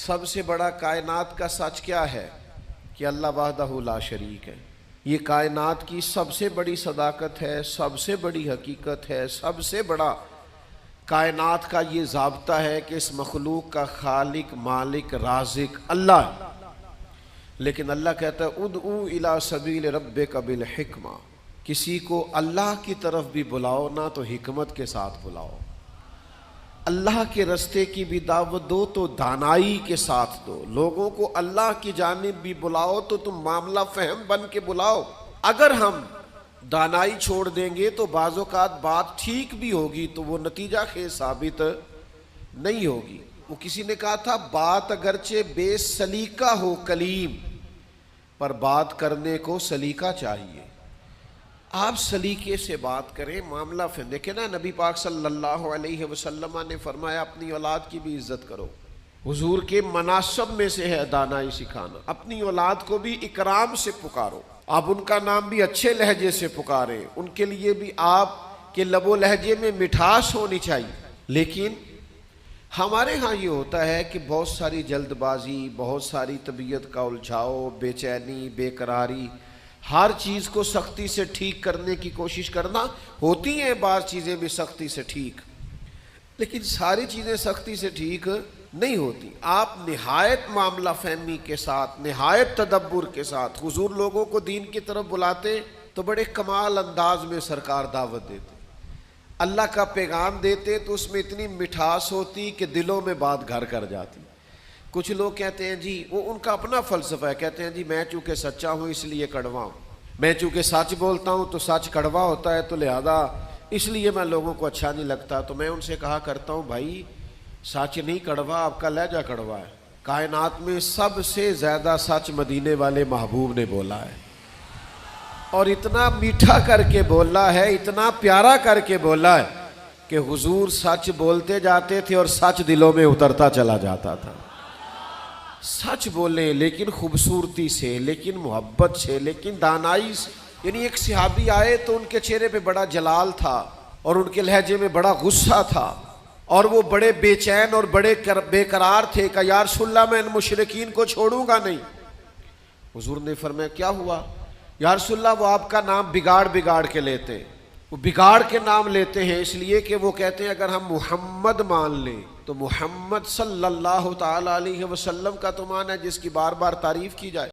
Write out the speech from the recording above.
सबसे बड़ा कायनात का सच क्या है कि अल्लाह वहदहू ला शरीक है। ये कायनात की सबसे बड़ी सदाकत है, सबसे बड़ी हकीकत है, सबसे बड़ा कायनात का ये ज़ाब्ता है कि इस मखलूक का खालिक मालिक राज़िक अल्लाह है। लेकिन अल्लाह कहता है उदऊ इला सबील रब्बिका बिल हिक्मा, किसी को अल्लाह की तरफ भी बुलाओ ना तो हिकमत के साथ बुलाओ। अल्लाह के रास्ते की भी दावत दो तो दानाई के साथ दो। लोगों को अल्लाह की जानिब भी बुलाओ तो तुम मामला फहम बन के बुलाओ। अगर हम दानाई छोड़ देंगे तो बाज़ौक़ात बात ठीक भी होगी तो वो नतीजा खेज साबित नहीं होगी। वो किसी ने कहा था बात अगरचे बेसलीका हो कलीम, पर बात करने को सलीका चाहिए। आप सलीके से बात करें, मामला फिर देखें ना। नबी पाक सल्लल्लाहु अलैहि वसल्लम ने फरमाया अपनी औलाद की भी इज्जत करो। हुजूर के मनासब में से है दानाई सिखाना। अपनी औलाद को भी इकराम से पुकारो, आप उनका नाम भी अच्छे लहजे से पुकारें, उनके लिए भी आप के लबो लहजे में मिठास होनी चाहिए। लेकिन हमारे यहाँ ये होता है कि बहुत सारी जल्दबाजी, बहुत सारी तबीयत का उलझाओ, बेचैनी, बेकरारी, हर चीज़ को सख्ती से ठीक करने की कोशिश करना। होती हैं बाज़ चीज़ें भी सख्ती से ठीक, लेकिन सारी चीज़ें सख्ती से ठीक नहीं होती। आप निहायत मामला फहमी के साथ, निहायत तदब्बुर के साथ हुजूर लोगों को दीन की तरफ बुलाते तो बड़े कमाल अंदाज में सरकार दावत देते, अल्लाह का पैगाम देते तो उसमें इतनी मिठास होती कि दिलों में बात घर कर जाती। कुछ लोग कहते हैं जी, वो उनका अपना फ़लसफ़ा है, कहते हैं जी मैं चूँकि सच्चा हूँ इसलिए कड़वा हूँ, मैं चूँकि सच बोलता हूँ तो सच कड़वा होता है तो लिहाजा इसलिए मैं लोगों को अच्छा नहीं लगता। तो मैं उनसे कहा करता हूँ भाई सच नहीं कड़वा, आपका लहजा कड़वा है। कायनात में सबसे ज़्यादा सच मदीने वाले महबूब ने बोला है, और इतना मीठा करके बोला है, इतना प्यारा करके बोला है कि हुजूर सच बोलते जाते थे और सच दिलों में उतरता चला जाता था। सच बोले लेकिन खूबसूरती से, लेकिन मोहब्बत से, लेकिन दानाई से। यानी एक सहाबी आए तो उनके चेहरे पे बड़ा जलाल था और उनके लहजे में बड़ा गुस्सा था और वो बड़े बेचैन और बड़े बेकरार थे कि या रसूलल्लाह मैं इन मुशरिकीन को छोड़ूंगा नहीं। हुजूर ने फरमाया क्या हुआ? या रसूलल्लाह वो आपका नाम बिगाड़ बिगाड़ के लेते, वो बिगाड़ के नाम लेते हैं इसलिए कि वो कहते हैं अगर हम मोहम्मद मान लें तो मोहम्मद सल्लल्लाहु ताला अलैहि वसल्लम का तो मान है जिसकी बार बार तारीफ की जाए।